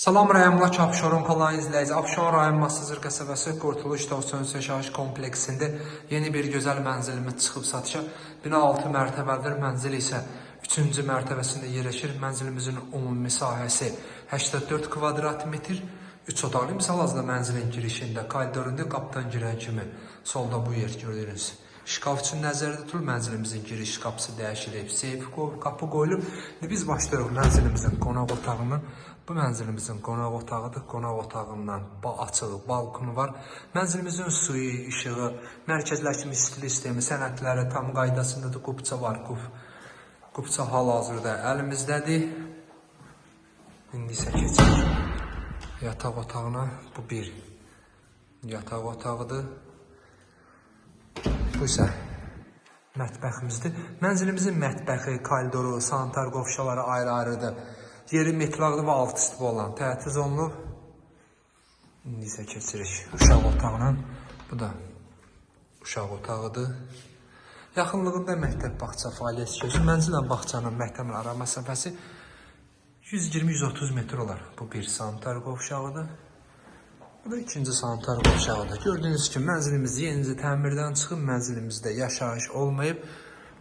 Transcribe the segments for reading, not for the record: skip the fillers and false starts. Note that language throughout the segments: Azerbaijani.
Salam rayonlar Abşeron kanalının izləyici. Abşeron rayon Masazır qəsəbəsi Qurtuluş 93 yaşayış kompleksində yeni bir gözəl mənzilimiz çıxıb satışa. Bina 6 mərtəbəlidir. Mənzil isə 3-cü mərtəbəsində yerləşir. Mənzilimizin ümumi sahəsi 84 kvadrat metr. 3 otaqlı. Biz hal-hazırda mənzilin girişində, koridorunda qapıdan girən kimi solda bu yer görürsünüz. Şkaf üçün nəzərdə tutulur. Mənzilimizin giriş qapısı dəyişilib, seyf qapı qoyulub. Biz başlayırıq mənzilimizin qonaq otağından. Bu mənzilimizin qonaq otağıdır. Qonaq otağından açıq balkonu var. Mənzilimizin suyu, işığı, mərkəzləşmiş stil sistemi, sənədləri tam qaydasındadır. Qubça var. Qubça hal-hazırda əlimizdədir. İndi isə keçək yataq otağına. Bu bir yataq otağıdır. Bu isə mətbəximizdir. Mənzilimizin mətbəxi, koridoru, sanitar qovşaları ayrı-ayrıdır. Yeri metraqlı və alt üstü olan təchiz olunub. İndi isə keçirik uşaq otağına. Bu da uşaq otağıdır. Yaxınlığında məktəb bağça fəaliyyət göstərir. Mənzillə bağçanın məktəbin ara məsafəsi 120-130 metr olar. Bu bir sanitar qovşağıdır. Bu da ikinci sanitar qovşağıdır. Gördüyünüz kimi mənzilimiz yenicə təmirdən çıxıb, mənzilimizdə yaşayış olmayıb.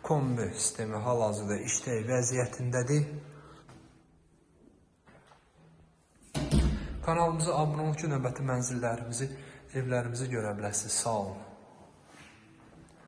Kombi sistemi hal-hazırda işlək vəziyyətindədir. Kanalımıza abunə olun ki, növbəti mənzillərimizi, evlərimizi görə biləsiniz. Sağ olun.